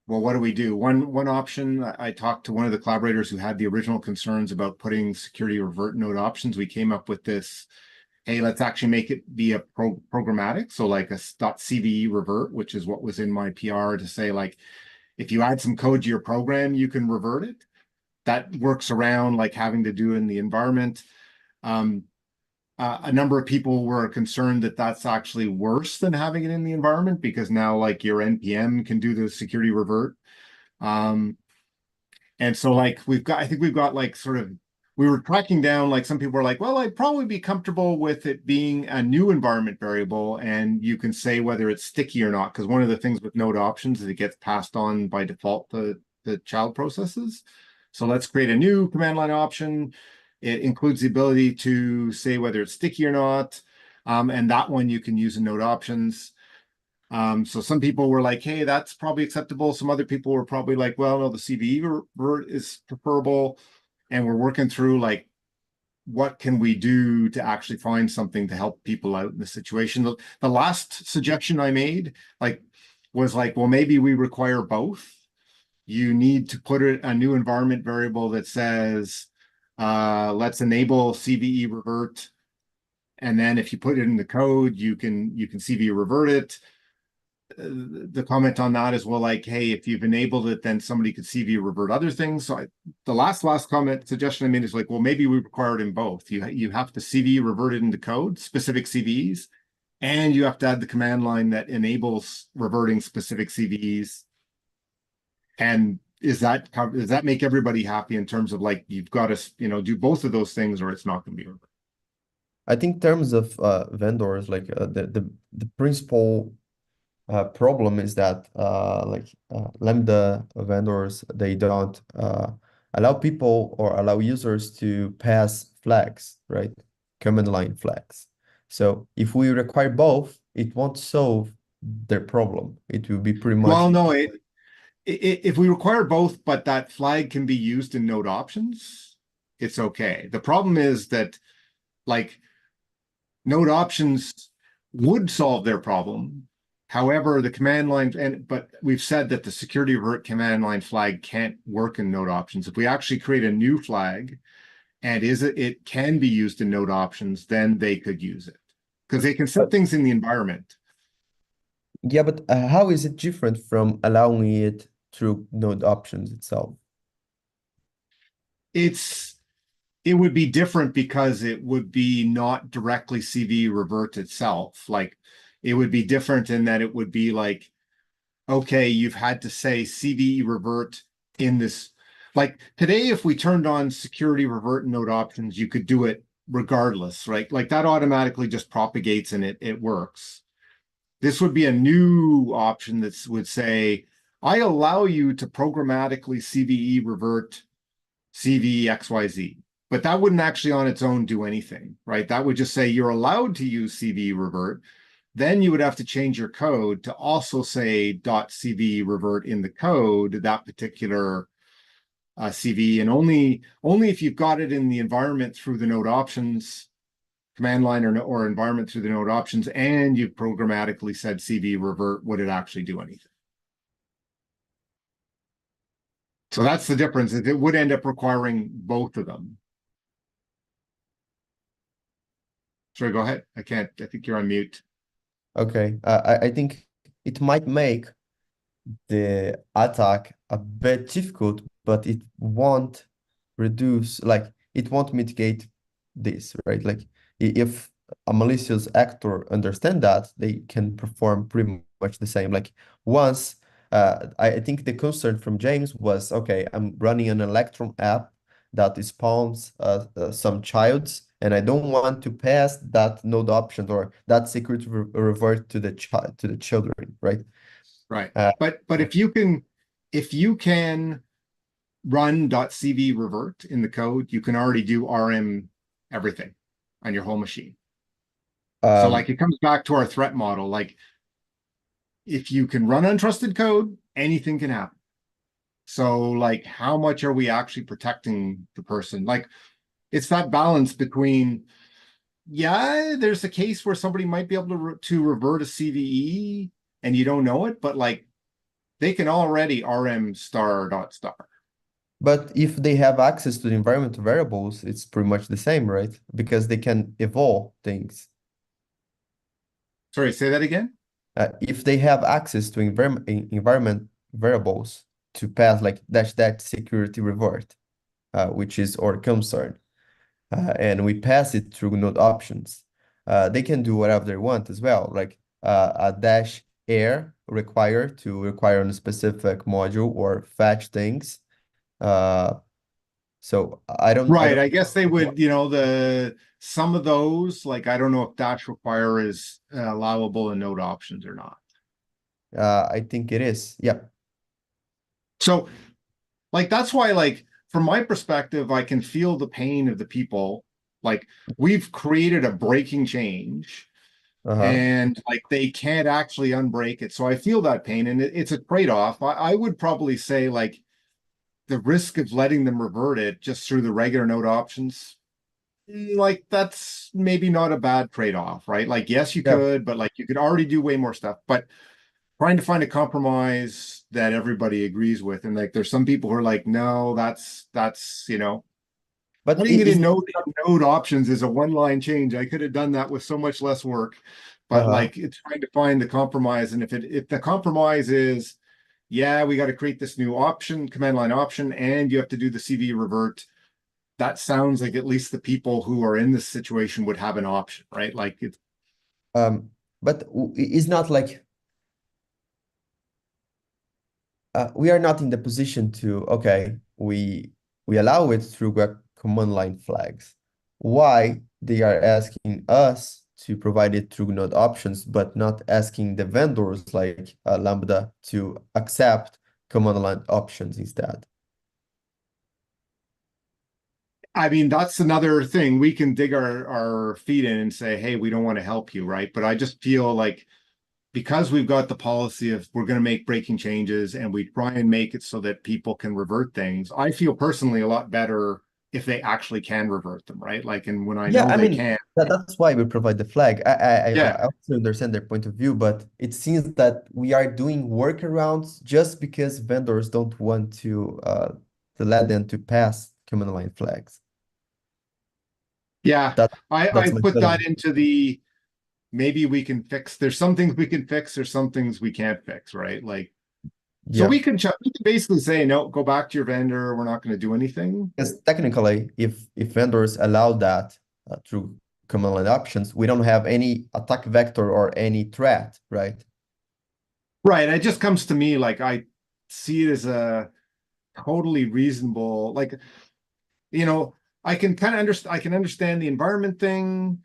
well, what do we do? One option, I talked to one of the collaborators who had the original concerns about putting security revert node options. We came up with this, hey, let's actually make it be a programmatic. So like a .cve revert, which is what was in my PR to say like, if you add some code to your program, you can revert it. That works around like having to do in the environment. A number of people were concerned that that's actually worse than having it in the environment because now like your npm can do the security revert. And so like I think we've got like sort of, we were tracking down, like some people were like, well, I'd probably be comfortable with it being a new environment variable and you can say whether it's sticky or not. Because one of the things with node options is it gets passed on by default to the child processes. So let's create a new command line option. It includes the ability to say whether it's sticky or not. And that one you can use in node options. So some people were like, hey, that's probably acceptable. Some other people were probably like, well, no, the CVE revert is preferable. And we're working through like, what can we do to actually find something to help people out in the situation? The last suggestion I made was like, well, maybe we require both. You need to put a new environment variable that says, let's enable CVE revert. And then if you put it in the code, you can CVE revert it. The comment on that is, well, like, hey, if you've enabled it, then somebody could CVE revert other things. So the last comment suggestion I made is like, well, maybe we require it in both. You have to CVE revert it into code, specific CVEs, and you have to add the command line that enables reverting specific CVEs. And does that make everybody happy in terms of like, you've got to, do both of those things or it's not going to be reversed? I think in terms of vendors, like the principal problem is that Lambda vendors, they don't allow people or allow users to pass flags, right? Command line flags. So if we require both, it won't solve their problem. It will be pretty Well, much. no, if we require both, but that flag can be used in node options, it's okay. The problem is that like node options would solve their problem. However, the command line, but we've said that the security revert command line flag can't work in node options. If we actually create a new flag and it can be used in node options, then they could use it because they can set things in the environment. Yeah, but how is it different from allowing it through node options itself? It would be different because it would be not directly CV revert itself. Like it would be different in that it would be like, okay, you've had to say CVE revert in this. Like today, if we turned on security revert and node options, you could do it regardless, right? Like that automatically just propagates and it works. This would be a new option that would say, I allow you to programmatically CVE revert CV XYZ. But that wouldn't actually on its own do anything, right? That would just say you're allowed to use CV revert. Then you would have to change your code to also say .cv revert in the code, that particular CV, and only if you've got it in the environment through the node options command line or environment through the node options, and you've programmatically said CV revert, would it actually do anything? So that's the difference. It would end up requiring both of them. Sorry, go ahead. I think you're on mute. Okay, I think it might make the attack a bit difficult, but it won't reduce, like, it won't mitigate this, right? Like, if a malicious actor understand that, they can perform pretty much the same. Like, once, I think the concern from James was, okay, I'm running an Electron app that spawns some childs, and I don't want to pass that node option or that security revert to the children, right? Right. Uh, But if you can run .cv revert in the code, you can already do RM everything on your whole machine. So like it comes back to our threat model. Like if you can run untrusted code, anything can happen. So like how much are we actually protecting the person? Like it's that balance between, yeah, there's a case where somebody might be able to revert a CVE and you don't know it, but like they can already RM star dot star. But if they have access to the environment variables, it's pretty much the same, right? Because they can evolve things. Sorry, say that again? If they have access to environment variables to pass like dash security revert, which is our concern, and we pass it through node options, they can do whatever they want as well. Like a dash air require on a specific module or fetch things. So I Right. don't. I guess they would, some of those, like I don't know if dash require is allowable in node options or not. I think it is. Yeah. So like that's why, like, from my perspective, I can feel the pain of the people. Like we've created a breaking change Uh-huh. and like they can't actually unbreak it. So I feel that pain and it's a trade-off. I would probably say like the risk of letting them revert it just through the regular node options, like that's maybe not a bad trade-off, right? Like, yes, you Yeah. could, but like you could already do way more stuff. But trying to find a compromise that everybody agrees with. And like there's some people who are like, no, that's But putting it in node options is a one-line change. I could have done that with so much less work. But uh-huh. like it's trying to find the compromise. And if the compromise is, yeah, we got to create this new option, command line option, and you have to do the CV revert. That sounds like at least the people who are in this situation would have an option, right? Like it's But it's not like we are not in the position to, okay, we allow it through command line flags. Why they are asking us to provide it through node options, but not asking the vendors like Lambda to accept command line options instead? I mean, that's another thing. We can dig our feet in and say, hey, we don't want to help you, right? But I just feel like because we've got the policy of we're going to make breaking changes and we try and make it so that people can revert things, I feel personally a lot better if they actually can revert them, right? Like, and when I Yeah, know I they mean can, that's why we provide the flag. yeah, I also understand their point of view, but it seems that we are doing workarounds just because vendors don't want to let them to pass command line flags. yeah. That I that's my put that feeling. into the maybe we can fix. There's some things we can fix. There's some things we can't fix, right? Like, so Yeah, we can basically say, no, go back to your vendor. We're not going to do anything. because technically, if vendors allow that through command line options, we don't have any attack vector or any threat, right? Right. It just comes to me like I see it as a totally reasonable, like, you know, I can kind of understand, I can understand the environment thing,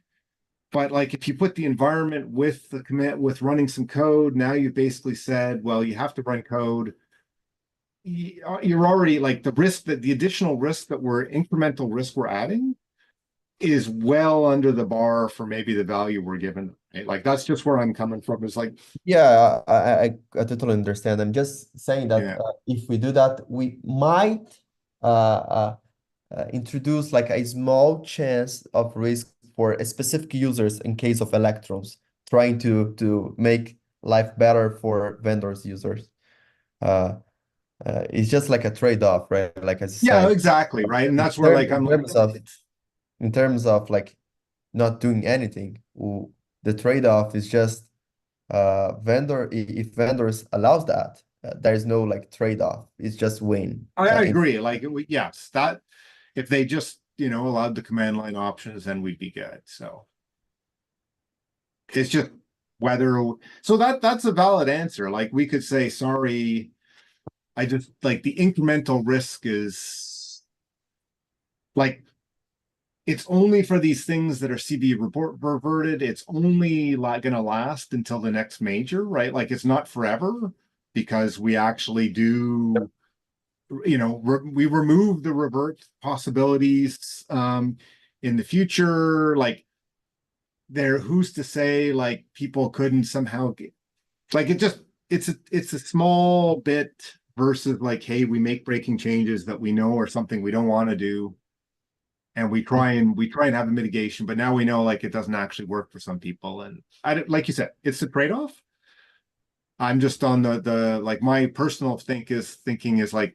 but like if you put the environment with the commit with running some code, now you've basically said, well, you have to run code. You're already like the risk that the additional risk that we're incremental risk we're adding is well under the bar for maybe the value we're given. Right? Like that's just where I'm coming from. Is like, Yeah, I totally understand. I'm just saying that yeah, if we do that, we might introduce like a small chance of risk for specific users in case of electrons, trying to make life better for vendors users. Uh, it's just like a trade-off, right? Like as you yeah, said, exactly, right. And in that's where like I'm like, in terms of like not doing anything, the trade-off is just if vendors allows that, there's no like trade-off. It's just win. I agree. Like, yes, that if they just, allowed the command line options, then we'd be good. So it's just whether, so that's a valid answer. Like we could say, sorry, I just like the incremental risk is like, it's only for these things that are CB report reverted. It's only like going to last until the next major, right? Like it's not forever because we actually do we remove the revert possibilities in the future. Like there, who's to say like people couldn't somehow get like it just it's a small bit versus like, hey, we make breaking changes that we know are something we don't want to do. And we try and have a mitigation, but now we know like it doesn't actually work for some people. And like you said, it's a trade-off. I'm just on the like my personal thinking is like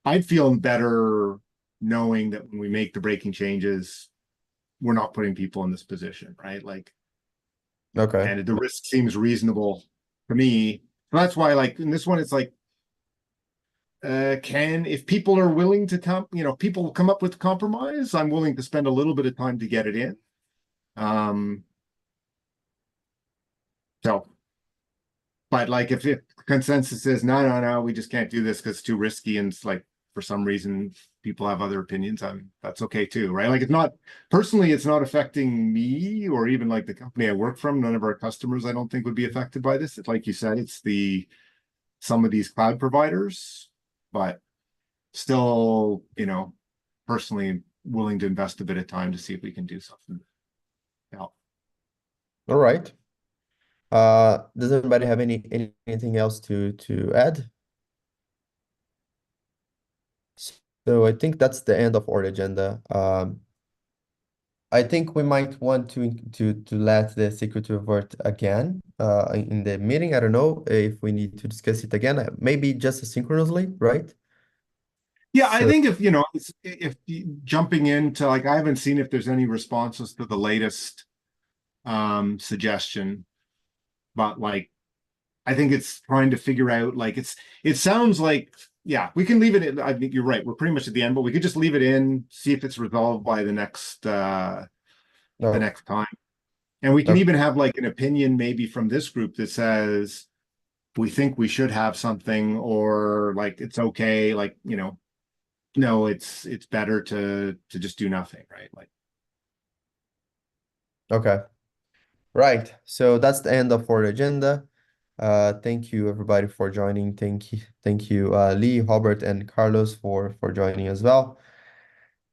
I'd feel better knowing that when we make the breaking changes, we're not putting people in this position, right? Like, Okay. and the risk seems reasonable to me. So that's why, like, in this one, it's like, if people are willing to come, people come up with compromise, I'm willing to spend a little bit of time to get it in. Um, so, but like, if consensus is no, we just can't do this because it's too risky, and it's like for some reason people have other opinions, that's okay too, right? Like it's not personally, it's not affecting me or even like the company I work from. None of our customers, I don't think, would be affected by this. It's like you said, it's some of these cloud providers, but still, personally willing to invest a bit of time to see if we can do something to help. All right. Does anybody have anything else to add? So I think that's the end of our agenda. I think we might want to let the secret revert again in the meeting. I don't know if we need to discuss it again. Maybe just asynchronously, right? Yeah, I So think if jumping into like I haven't seen if there's any responses to the latest suggestion, but like I think it's trying to figure out like it sounds like yeah, we can leave it in. I think you're right. We're pretty much at the end, but we could just leave it in, see if it's resolved by the no, next time. And we can okay, even have like an opinion maybe from this group that says we think we should have something or like it's okay, like, no, it's better to just do nothing, right? Like okay, right. So that's the end of our agenda. Thank you everybody for joining. Thank you, Lee, Robert, and Carlos for joining as well.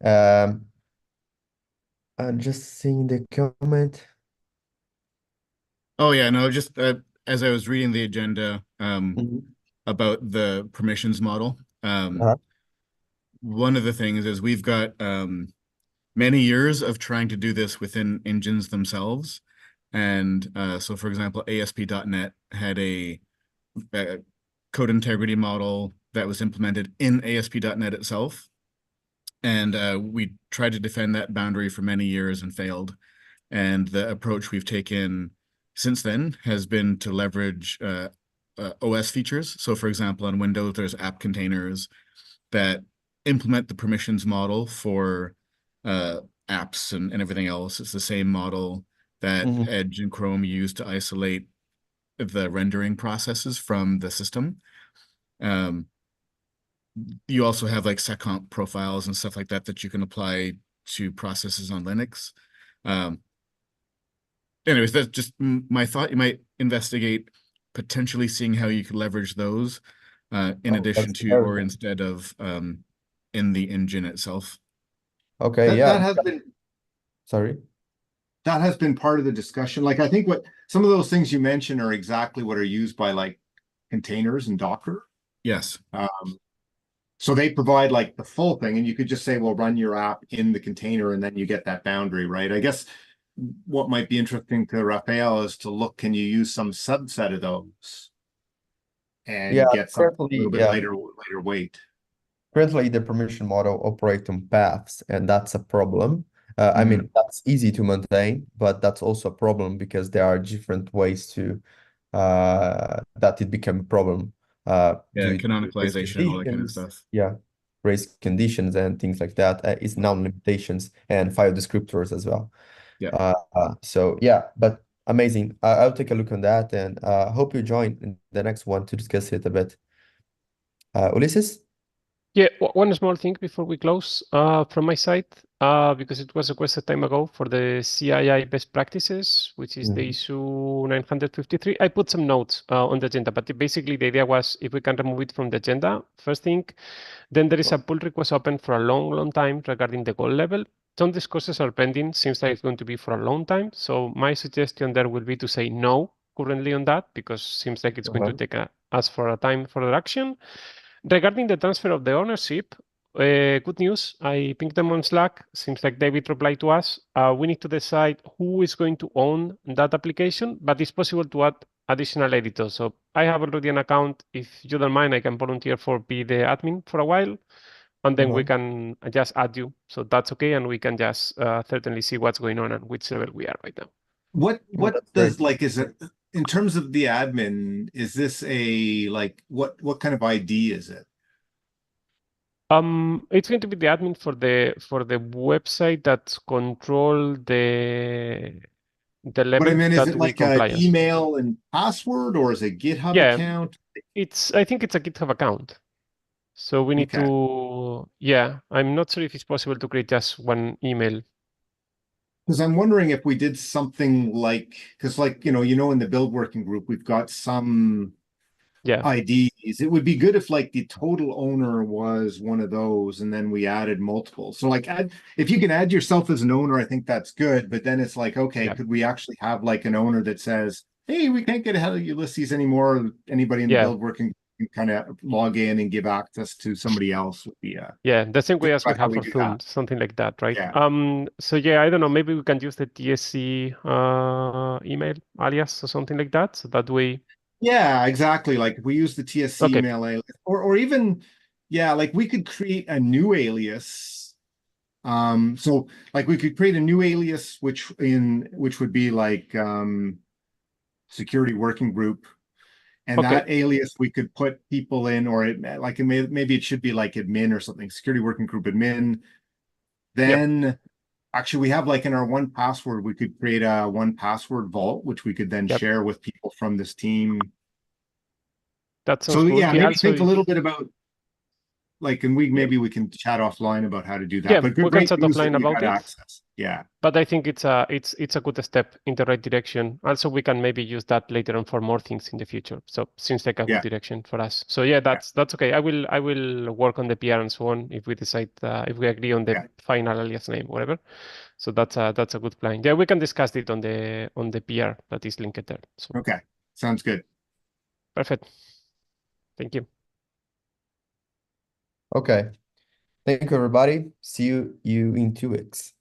I'm just seeing the comment. Oh yeah, no, just as I was reading the agenda Mhm. about the permissions model, Uh-huh. one of the things is we've got many years of trying to do this within engines themselves. And so, for example, ASP.NET had a code integrity model that was implemented in ASP.NET itself. And we tried to defend that boundary for many years and failed. And the approach we've taken since then has been to leverage OS features. So, for example, on Windows, there's app containers that implement the permissions model for apps and everything else. It's the same model that Mhm. Edge and Chrome use to isolate the rendering processes from the system. You also have like seccomp profiles and stuff like that that you can apply to processes on Linux. Anyways, that's just my thought. You might investigate potentially seeing how you could leverage those in Oh, addition that's to very or good. instead of in the engine itself. Okay, That yeah. that has been Sorry. that has been part of the discussion. Like I think what some of those things you mentioned are exactly what are used by like containers and Docker. Yes. So they provide like the full thing, and you could just say, well, run your app in the container, and then you get that boundary, right? I guess what might be interesting to Raphael is to look, can you use some subset of those Yeah, and get something a currently, little bit yeah. lighter weight? Currently, the permission model operates on paths, and that's a problem. I mean, that's easy to maintain, but that's also a problem because there are different ways to that it become a problem Yeah, due to race canonicalization, all that kind of conditions. stuff. Yeah, race conditions and things like that. Is non-limitations and file descriptors as well. Yeah. So yeah, but amazing. I'll take a look on that and hope you join in the next one to discuss it a bit. Ulysses? Yeah, one small thing before we close from my side, because it was requested time ago for the CII best practices, which is the Mhm. issue 953. I put some notes on the agenda, but basically the idea was if we can remove it from the agenda, first thing, then there is a pull request open for a long time regarding the goal level. Some discourses are pending, seems like it's going to be for a long time. So my suggestion there will be to say no currently on that, because seems like it's going to take us for a time for the action. Regarding the transfer of the ownership, good news. I pinged them on Slack. Seems like David replied to us. We need to decide who is going to own that application, but it's possible to add additional editors. So I have already an account. If you don't mind, I can volunteer for be the admin for a while, and then we can just add you. So that's okay, and we can just certainly see what's going on and which level we are right now. What That's great. does like is it in terms of the admin, is this a like what kind of ID is it? It's going to be the admin for the website that control the But I level mean, is that it will like an compliance. email and password or is it a GitHub Yeah, account? I think it's a GitHub account. So we need Okay. to, yeah, I'm not sure if it's possible to create just one email. Because I'm wondering if we did something like, because like, in the build working group, we've got some Yeah, IDs. It would be good if like the total owner was one of those and then we added multiple. So like if you can add yourself as an owner, I think that's good. But then it's like, okay, yeah, could we actually have like an owner that says, hey, we can't get ahead of Ulysses anymore. Anybody in the yeah, build working can kind of log in and give access to somebody else would be yeah. The same way think as we about how have we for do Zoom, that. something like that, right? Yeah. So yeah, I don't know, maybe we can use the TSC email alias or something like that. So that way, Yeah, exactly. Like if we use the TSC okay, email alias, or even, yeah, like we could create a new alias. So like we could create a new alias, which would be like security working group, and okay, that alias we could put people in, or maybe it should be like admin or something, security working group admin. yep, Then actually we have like in our one password, we could create a one password vault, which we could then yep. share with people from this team. That sounds So good. yeah, Yeah, maybe also think a if little bit about like, and maybe we can chat offline about how to do that. Yeah, But we can great chat news that offline you about had it. access. Yeah. But I think it's a good step in the right direction. Also, we can maybe use that later on for more things in the future. So seems like a Yeah. good direction for us. So yeah, that's okay. I will work on the PR and so on if we decide if we agree on the Yeah. final alias name, whatever. So that's a good plan. Yeah, we can discuss it on the PR that is linked there. So Okay. Sounds good. perfect. Thank you. Okay. Thank you, everybody. See you in 2 weeks.